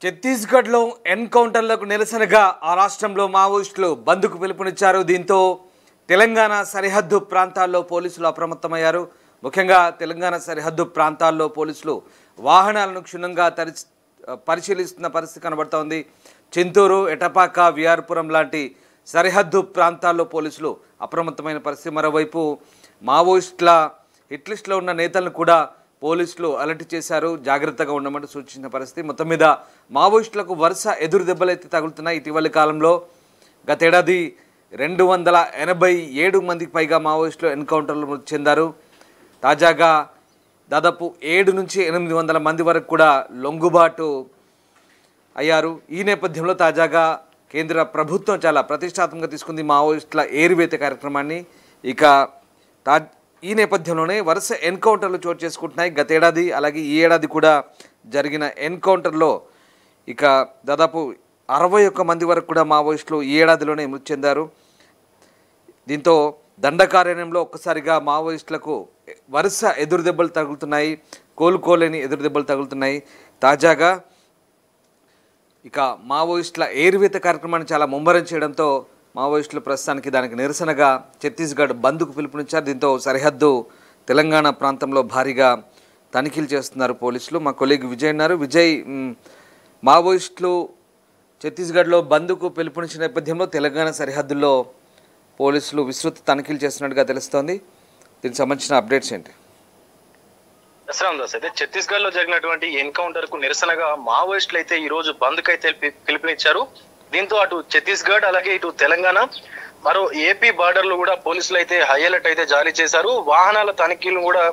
ఛత్తీస్గఢ్లో ఎన్కౌంటర్లకు నిరసనగా ఆ రాష్ట్రంలో మావోయిస్టులు బంద్కు పిలుపునిచ్చారు. దీంతో తెలంగాణ సరిహద్దు ప్రాంతాల్లో పోలీసులు అప్రమత్తమయ్యారు. ముఖ్యంగా తెలంగాణ సరిహద్దు ప్రాంతాల్లో పోలీసులు వాహనాలను క్షుణ్ణంగా పరిశీలిస్తున్న పరిస్థితి కనబడుతోంది. చింతూరు, ఎటపాక, విఆర్పురం లాంటి సరిహద్దు ప్రాంతాల్లో పోలీసులు అప్రమత్తమైన పరిస్థితి. మరోవైపు మావోయిస్టుల హిట్ లిస్టులో ఉన్న నేతలను కూడా పోలీసులు అలర్ట్ చేశారు, జాగ్రత్తగా ఉండమంటూ సూచించిన పరిస్థితి. మొత్తం మీద మావోయిస్టులకు వరుస ఎదురు దెబ్బలైతే తగులుతున్నాయి. ఇటీవలి కాలంలో గతేడాది 287 మందికి పైగా మావోయిస్టులు ఎన్కౌంటర్లు మృతి చెందారు. తాజాగా దాదాపు 7 నుంచి 800 మంది వరకు కూడా లొంగుబాటు అయ్యారు. ఈ నేపథ్యంలో తాజాగా కేంద్ర ప్రభుత్వం చాలా ప్రతిష్టాత్మకంగా తీసుకుంది మావోయిస్టుల ఏరివేత కార్యక్రమాన్ని. ఇక ఈ నేపథ్యంలోనే వరుస ఎన్కౌంటర్లు చోటు చేసుకుంటున్నాయి. గతేడాది అలాగే ఈ ఏడాది కూడా జరిగిన ఎన్కౌంటర్లో ఇక దాదాపు 61 మంది వరకు కూడా మావోయిస్టులు ఈ ఏడాదిలోనే మృతి చెందారు. దీంతో దండకారణ్యంలో ఒక్కసారిగా మావోయిస్టులకు వరుస ఎదురుదెబ్బలు తగులుతున్నాయి, కోలుకోలేని ఎదురుదెబ్బలు తగులుతున్నాయి. తాజాగా ఇక మావోయిస్టుల ఏరివేత కార్యక్రమాన్ని చాలా ముమ్మరం చేయడంతో మావోయిస్టులు ప్రస్తుతానికి దానికి నిరసనగా ఛత్తీస్గఢ్ బంద్కు పిలుపునిచ్చారు. దీంతో సరిహద్దు తెలంగాణ ప్రాంతంలో భారీగా తనిఖీలు చేస్తున్నారు పోలీసులు. మా కొలీగ్ విజయ్ ఉన్నారు. విజయ్, మావోయిస్టులు ఛత్తీస్గఢ్లో బంద్కు పిలుపునిచ్చిన నేపథ్యంలో తెలంగాణ సరిహద్దుల్లో పోలీసులు విస్తృత తనిఖీలు చేస్తున్నట్టుగా తెలుస్తోంది. దీనికి సంబంధించిన అప్డేట్స్ ఏంటి? అయితే ఛత్తీస్గఢ్ లో జరిగినటువంటి ఎన్కౌంటర్ కు నిరసనగా మావోయిస్టులు అయితే ఈ రోజు బంద్ కు అయితే పిలుపునిచ్చారు. దీంతో అటు ఛత్తీస్గఢ్ అలాగే ఇటు తెలంగాణ మరో ఏపీ బార్డర్ లో కూడా పోలీసులు అయితే హై అలర్ట్ అయితే జారీ చేశారు. వాహనాల తనిఖీలను కూడా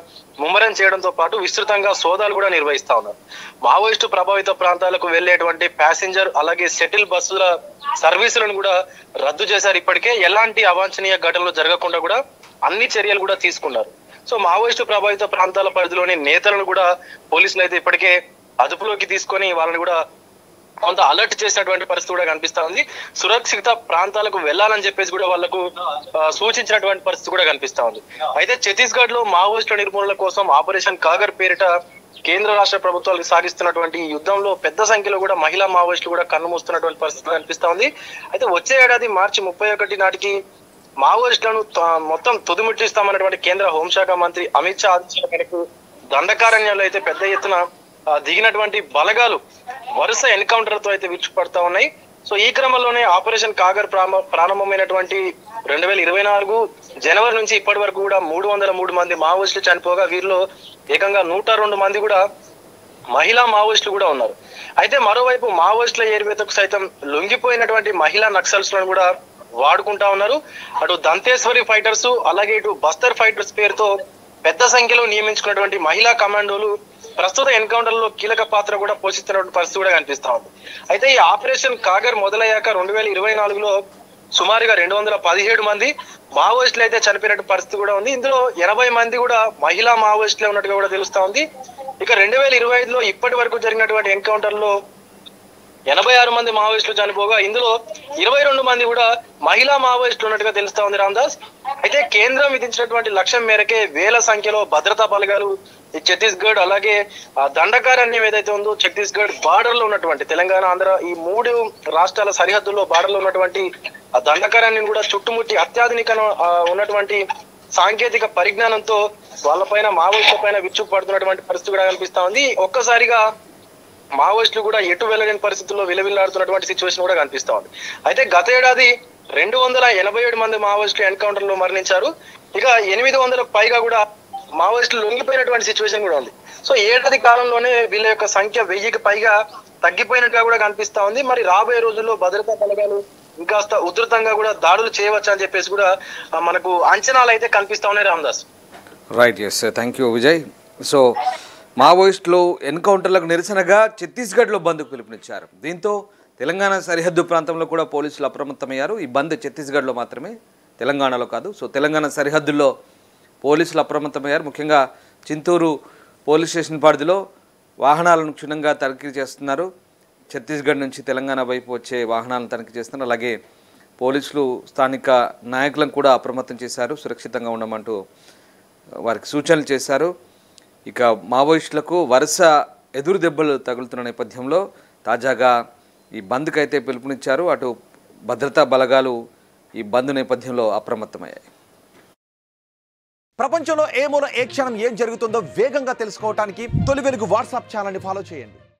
ముమ్మరం చేయడంతో పాటు విస్తృతంగా సోదాలు కూడా నిర్వహిస్తా ఉన్నారు. మావోయిస్టు ప్రభావిత ప్రాంతాలకు వెళ్లేటువంటి ప్యాసింజర్ అలాగే షటిల్ బస్సుల సర్వీసులను కూడా రద్దు చేశారు. ఇప్పటికే ఎలాంటి అవాంఛనీయ ఘటనలు జరగకుండా కూడా అన్ని చర్యలు కూడా తీసుకున్నారు. సో మావోయిస్టు ప్రభావిత ప్రాంతాల పరిధిలోని నేతలను కూడా పోలీసులు అయితే ఇప్పటికే అదుపులోకి తీసుకొని వాళ్ళని కూడా కొంత అలర్ట్ చేసినటువంటి పరిస్థితి కూడా కనిపిస్తా ఉంది. సురక్షిత ప్రాంతాలకు వెళ్లాలని చెప్పేసి కూడా వాళ్లకు సూచించినటువంటి పరిస్థితి కూడా కనిపిస్తా ఉంది. అయితే ఛత్తీస్గఢ్ లో మావోయిస్టుల నిర్మూలన కోసం ఆపరేషన్ కాగర్ పేరిట కేంద్ర రాష్ట్ర ప్రభుత్వాలు సాగిస్తున్నటువంటి యుద్ధంలో పెద్ద సంఖ్యలో కూడా మహిళా మావోయిస్టులు కూడా కన్నుమూస్తున్నటువంటి పరిస్థితి కనిపిస్తా ఉంది. అయితే వచ్చే ఏడాది మార్చి 31 నాటికి మావోయిస్టులను మొత్తం తుదిముట్టిస్తామన్నటువంటి కేంద్ర హోంశాఖ మంత్రి అమిత్ షా ఆదేశాల మేరకు దండకారణ్యంలో అయితే పెద్ద ఎత్తున దిగినటువంటి బలగాలు వరుస ఎన్కౌంటర్ తో అయితే విరుచుపడతా ఉన్నాయి. సో ఈ క్రమంలోనే ఆపరేషన్ కాగర్ ప్రారంభమైనటువంటి 2024 జనవరి నుంచి ఇప్పటి వరకు కూడా 303 మంది మావోయిస్టులు చనిపోగా వీరిలో ఏకంగా 102 మంది కూడా మహిళా మావోయిస్టులు కూడా ఉన్నారు. అయితే మరోవైపు మావోయిస్టుల ఏరివేతకు సైతం లొంగిపోయినటువంటి మహిళా నక్సల్స్ లను కూడా వాడుకుంటా ఉన్నారు. అటు దంతేశ్వరి ఫైటర్స్ అలాగే ఇటు బస్తర్ ఫైటర్స్ పేరుతో పెద్ద సంఖ్యలో నియమించుకున్నటువంటి మహిళా కమాండోలు ప్రస్తుత ఎన్కౌంటర్ లో కీలక పాత్ర కూడా పోషిస్తున్నటువంటి పరిస్థితి కూడా కనిపిస్తా ఉంది. అయితే ఈ ఆపరేషన్ కాగర్ మొదలయ్యాక 2024లో సుమారుగా 217 మంది మావోయిస్టులు అయితే చనిపోయినట్టు పరిస్థితి కూడా ఉంది. ఇందులో 80 మంది కూడా మహిళా మావోయిస్టులే ఉన్నట్టుగా కూడా తెలుస్తా ఉంది. ఇక 2025లో ఇప్పటి వరకు జరిగినటువంటి ఎన్కౌంటర్ లో 86 మంది మావోయిస్టులు చనిపోగా ఇందులో 22 మంది కూడా మహిళా మావోయిస్టులు ఉన్నట్టుగా తెలుస్తా ఉంది రామ్దాస్. అయితే కేంద్రం విధించినటువంటి లక్ష్యం మేరకే వేల సంఖ్యలో భద్రతా బలగాలు ఈ ఛత్తీస్గఢ్ అలాగే దండకారణ్యం ఏదైతే ఉందో ఛత్తీస్గఢ్ బార్డర్ లో ఉన్నటువంటి తెలంగాణ, ఆంధ్ర ఈ 3 రాష్ట్రాల సరిహద్దుల్లో బార్డర్ లో ఉన్నటువంటి ఆ దండకారణ్యం కూడా చుట్టుముట్టి అత్యాధునిక ఉన్నటువంటి సాంకేతిక పరిజ్ఞానంతో వాళ్ళపైన మావోయిస్టుల పైన విరుచుకుపడుతున్నటువంటి పరిస్థితి కూడా కనిపిస్తా ఉంది. ఒక్కసారిగా మావోయిస్టులు కూడా ఎటు వెళ్ళలేని పరిస్థితుల్లో విలవిల్లాడుతున్నటువంటి సిచ్యువేషన్ కూడా కనిపిస్తా ఉంది. అయితే గత ఏడాది 287 మంది మావోయిస్టులు ఎన్కౌంటర్ లో మరణించారు. ఇక 800 పైగా కూడా మావోయిస్టులు లొంగిపోయినటువంటి సిచ్యువేషన్ కూడా ఉంది. సో ఏడాది కాలంలోనే వీళ్ళ యొక్క సంఖ్య 1000కి పైగా తగ్గిపోయినట్టుగా కూడా కనిపిస్తా ఉంది. మరి రాబోయే రోజుల్లో భద్రతా బలగాలు ఇంకాస్త ఉధృతంగా కూడా దాడులు చేయవచ్చు అని చెప్పేసి కూడా మనకు అంచనాలు అయితే కనిపిస్తా ఉన్నాయి Ramdas. Right, yes, thank you Vijay. So మావోయిస్టులు ఎన్కౌంటర్లకు నిరసనగా ఛత్తీస్గఢ్లో బంద్కు పిలుపునిచ్చారు. దీంతో తెలంగాణ సరిహద్దు ప్రాంతంలో కూడా పోలీసులు అప్రమత్తమయ్యారు. ఈ బంద్ ఛత్తీస్గఢ్లో మాత్రమే, తెలంగాణలో కాదు. సో తెలంగాణ సరిహద్దుల్లో పోలీసులు అప్రమత్తమయ్యారు. ముఖ్యంగా చింతూరు పోలీస్ స్టేషన్ పరిధిలో వాహనాలను క్షుణ్ణంగా తనిఖీ చేస్తున్నారు. ఛత్తీస్గఢ్ నుంచి తెలంగాణ వైపు వచ్చే వాహనాలను తనిఖీ చేస్తున్నారు. అలాగే పోలీసులు స్థానిక నాయకులను కూడా అప్రమత్తం చేశారు, సురక్షితంగా ఉండమంటూ వారికి సూచనలు చేశారు. ఇక మావోయిస్టులకు వరుస ఎదురు దెబ్బలు తగులుతున్న నేపథ్యంలో తాజాగా ఈ బంద్కి అయితే పిలుపునిచ్చారు. అటు భద్రతా బలగాలు ఈ బంద్ నేపథ్యంలో అప్రమత్తమయ్యాయి. ప్రపంచంలో ఏ మూల ఏ క్షణం ఏం జరుగుతుందో వేగంగా తెలుసుకోవడానికి తొలి వెలుగు వాట్సాప్ ఛానల్ని ఫాలో చేయండి.